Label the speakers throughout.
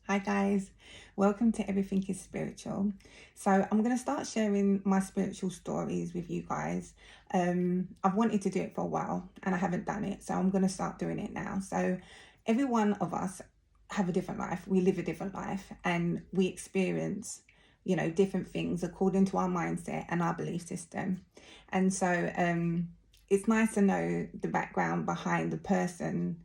Speaker 1: Hi guys, welcome to Everything is Spiritual. So I'm going to start sharing my spiritual stories with you guys. I've wanted to do it for a while and I haven't done it, so I'm going to start doing it now. So every one of us have a different life. We live a different life and we experience, different things according to our mindset and our belief system. And so it's nice to know the background behind the person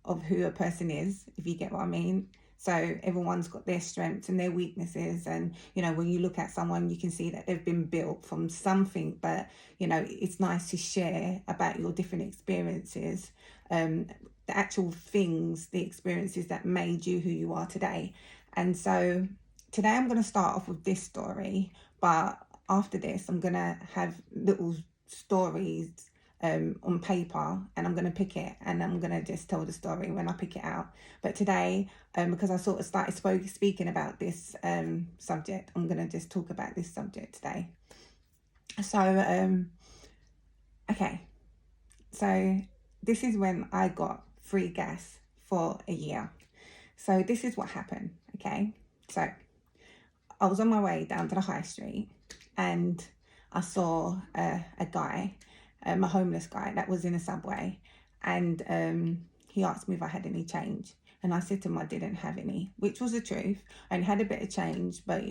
Speaker 1: of who a person is, if you get what I mean. So everyone's got their strengths and their weaknesses. And, when you look at someone, you can see that they've been built from something. But, it's nice to share about your different experiences, the actual things, the experiences that made you who you are today. And so today I'm going to start off with this story. But after this, I'm going to have little stories on paper, and I'm going to pick it and I'm going to just tell the story when I pick it out. But today, because I sort of started speaking about this subject, I'm going to just talk about this subject today. So, okay. So this is when I got free gas for a year. So this is what happened, okay? So I was on my way down to the high street and I saw a guy, a homeless guy that was in a subway, and he asked me if I had any change. And I said to him I didn't have any, which was the truth. I had a bit of change, but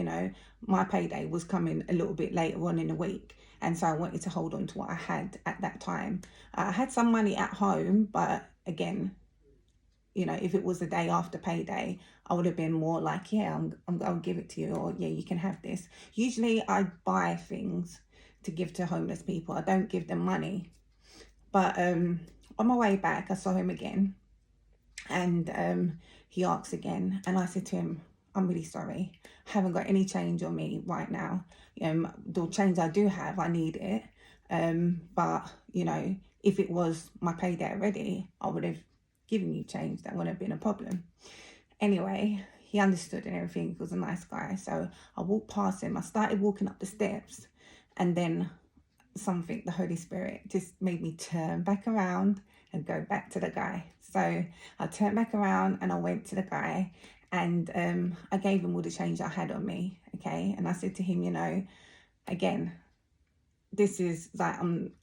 Speaker 1: my payday was coming a little bit later on in the week. And so I wanted to hold on to what I had at that time. I had some money at home, but again, if it was the day after payday, I would have been more like, yeah, I'll give it to you, or yeah, you can have this. Usually I buy things to give to homeless people. I don't give them money. But on my way back, I saw him again, and he asked again, and I said to him, I'm really sorry. I haven't got any change on me right now. The change I do have, I need it. But if it was my payday already, I would have given you change. That wouldn't have been a problem. Anyway, he understood and everything. He was a nice guy. So I walked past him. I started walking up the steps, and then something, the Holy Spirit just made me turn back around and go back to the guy. So I turned back around and I went to the guy, and I gave him all the change I had on me. Okay. And I said to him, again, this is like,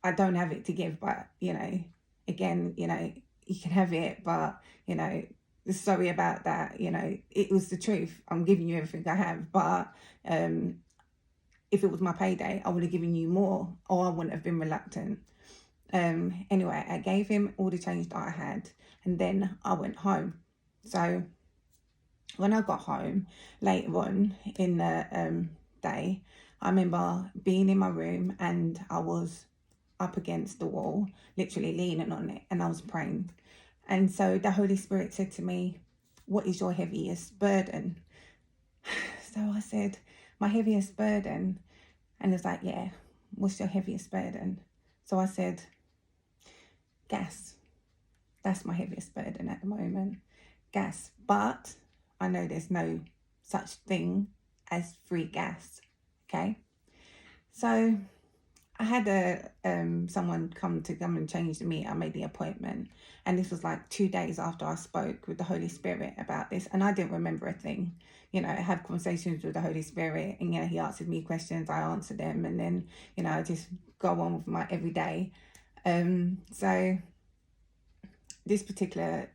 Speaker 1: I don't have it to give, but again, you can have it, but sorry about that. It was the truth. I'm giving you everything I have, but if it was my payday, I would have given you more, or I wouldn't have been reluctant. Anyway, I gave him all the change that I had, and then I went home. So when I got home later on in the day, I remember being in my room and I was up against the wall, literally leaning on it, and I was praying. And so the Holy Spirit said to me, what is your heaviest burden? So I said, my heaviest burden. And it's like, yeah, what's your heaviest burden? So I said, gas. That's my heaviest burden at the moment. Gas. But I know there's no such thing as free gas. Okay. So I had someone come and change the meter. I made the appointment, and this was like 2 days after I spoke with the Holy Spirit about this, and I didn't remember a thing. I have conversations with the Holy Spirit, and he answered me questions, I answered them, and then I just go on with my everyday. So this particular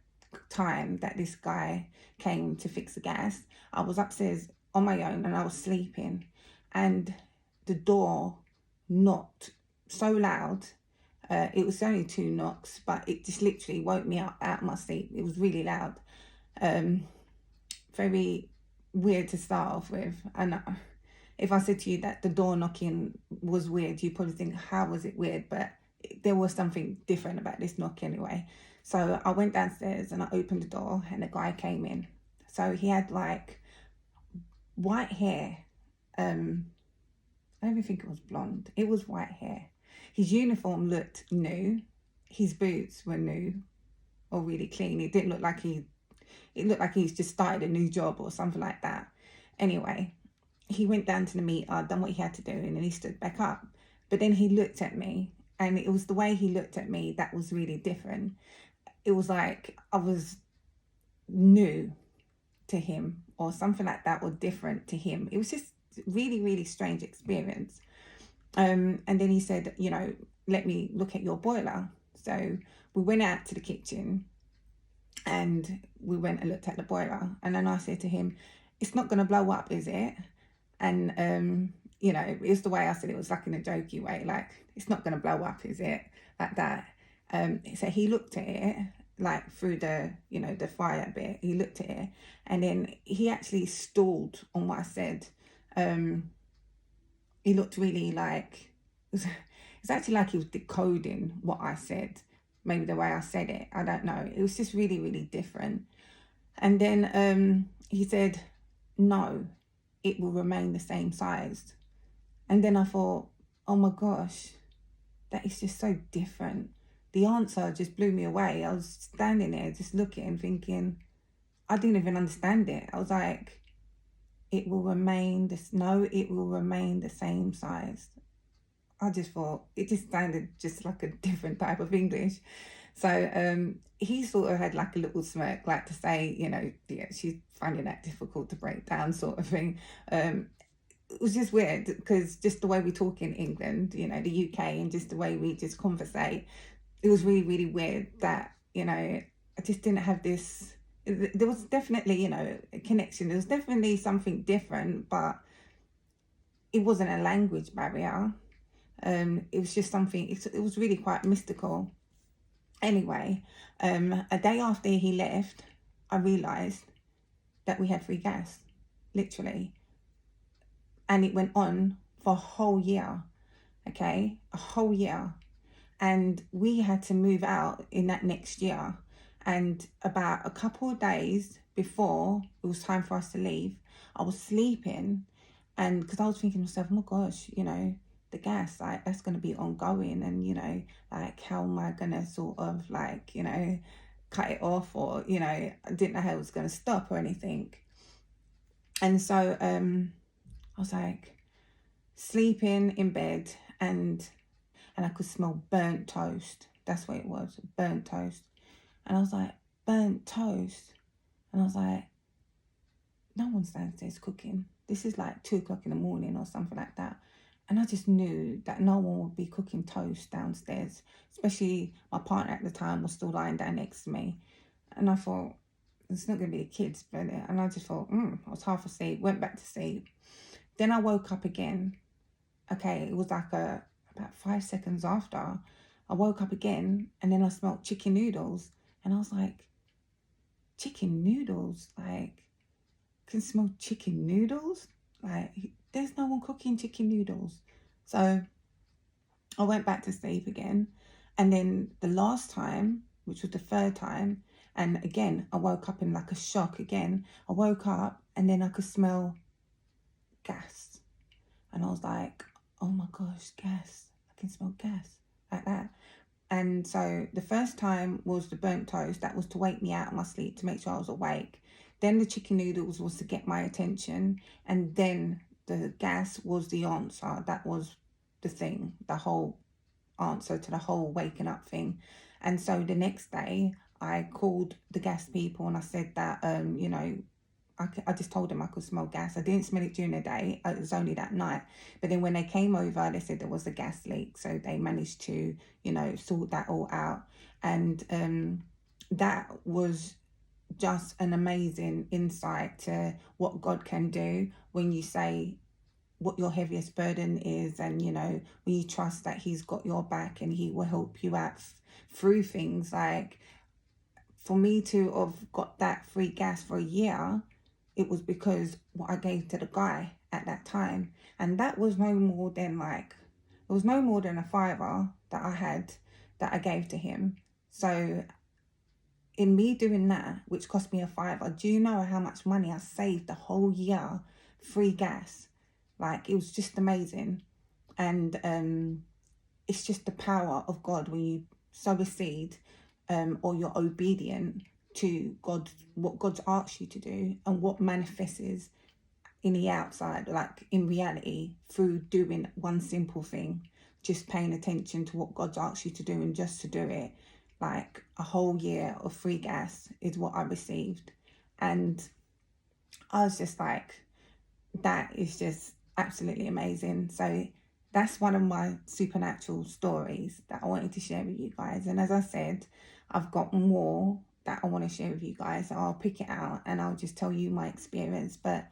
Speaker 1: time that this guy came to fix the gas, I was upstairs on my own and I was sleeping, and the door knocked so loud. It was only 2 knocks, but it just literally woke me up out of my sleep. It was really loud. Very weird to start off with. And if I said to you that the door knocking was weird, you'd probably think, how was it weird? But there was something different about this knock anyway. So I went downstairs and I opened the door, and the guy came in. So he had like white hair. I don't even think it was blonde. It was white hair. His uniform looked new. His boots were new or really clean. It didn't look like it looked like he's just started a new job or something like that. Anyway, he went down to the meter, done what he had to do, and then he stood back up. But then he looked at me, and it was the way he looked at me that was really different. It was like I was new to him or something like that, or different to him. It was just really, really strange experience. And then he said, you know, let me look at your boiler. So we went out to the kitchen and we went and looked at the boiler. And then I said to him, it's not going to blow up, is it? And, you know, it's the way I said it, was like in a jokey way, like, it's not going to blow up, is it? Like that. So he looked at it, like through the, you know, the fire bit. He looked at it and then he actually stalled on what I said. He looked really like, it's actually like he was decoding what I said. Maybe the way I said it, I don't know. It was just really, really different. And then he said, no, it will remain the same size. And then I thought, oh my gosh, that is just so different. The answer just blew me away. I was standing there just looking, thinking, I didn't even understand it. I was like, it will remain it will remain the same size. I just thought it just sounded just like a different type of English. So he sort of had like a little smirk, like to say, you know, yeah, she's finding that difficult to break down, sort of thing. It was just weird because just the way we talk in England, you know, the UK, and just the way we just conversate, it was really, really weird that, you know, I just didn't have this. There was definitely, you know, a connection. There was definitely something different, but it wasn't a language barrier. It was just something, it was really quite mystical. Anyway, a day after he left, I realised that we had free gas, literally. And it went on for a whole year, okay? A whole year. And we had to move out in that next year. And about a couple of days before it was time for us to leave, I was sleeping, and because I was thinking to myself, oh my gosh, you know, the gas, like, that's going to be ongoing, and, you know, like, how am I going to sort of, like, you know, cut it off, or, you know, I didn't know how it was going to stop or anything. And so I was like sleeping in bed, and I could smell burnt toast. That's what it was, burnt toast. And I was like, burnt toast? And I was like, no one's downstairs cooking. This is like 2 o'clock in the morning or something like that. And I just knew that no one would be cooking toast downstairs, especially my partner at the time was still lying down next to me. And I thought, it's not going to be the kids, but, and I just thought, I was half asleep, went back to sleep. Then I woke up again. Okay, it was like about 5 seconds after, I woke up again, and then I smelled chicken noodles. And I was like, chicken noodles? Like, I can smell chicken noodles? Like, there's no one cooking chicken noodles. So I went back to sleep again. And then the last time, which was the 3rd time, and again, I woke up in like a shock again. I woke up and then I could smell gas. And I was like, oh my gosh, gas. I can smell gas, like that. And so the first time was the burnt toast. That was to wake me out of my sleep, to make sure I was awake. Then the chicken noodles was to get my attention. And then the gas was the answer. That was the thing, the whole answer to the whole waking up thing. And so the next day I called the gas people and I said that, you know, I just told them I could smell gas. I didn't smell it during the day. It was only that night. But then when they came over, they said there was a gas leak. So they managed to, you know, sort that all out. And that was just an amazing insight to what God can do when you say what your heaviest burden is, and, you know, when you trust that he's got your back and he will help you out through things. Like, for me to have got that free gas for a year, it was because what I gave to the guy at that time. And that was no more than like, it was no more than a £5 that I had that I gave to him. So in me doing that, which cost me a £5, do you know how much money I saved the whole year? Free gas. Like, it was just amazing. And it's just the power of God when you sow a seed, or you're obedient to God, what God's asked you to do, and what manifests in the outside, like in reality, through doing one simple thing, just paying attention to what God's asked you to do and just to do it. Like, a whole year of free gas is what I received. And I was just like, that is just absolutely amazing. So that's one of my supernatural stories that I wanted to share with you guys. And as I said, I've got more that I want to share with you guys. So I'll pick it out and I'll just tell you my experience. But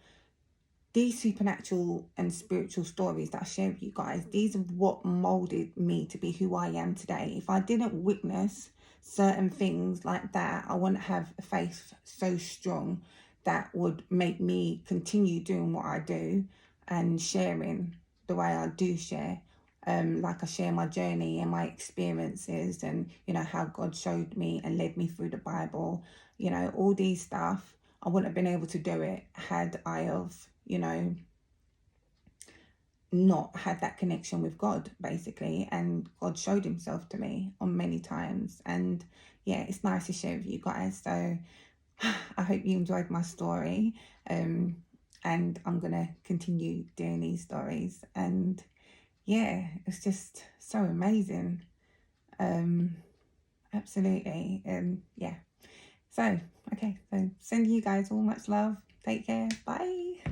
Speaker 1: these supernatural and spiritual stories that I share with you guys, these are what molded me to be who I am today. If I didn't witness certain things like that, I wouldn't have a faith so strong that would make me continue doing what I do and sharing the way I do share. Like I share my journey and my experiences, and how God showed me and led me through the Bible, all these stuff. I wouldn't have been able to do it had I have not had that connection with God, basically. And God showed himself to me on many times. And yeah, it's nice to share with you guys. So I hope you enjoyed my story. And I'm going to continue doing these stories. And yeah, it's just so amazing. Absolutely. Yeah. So, okay. So sending you guys all much love. Take care. Bye.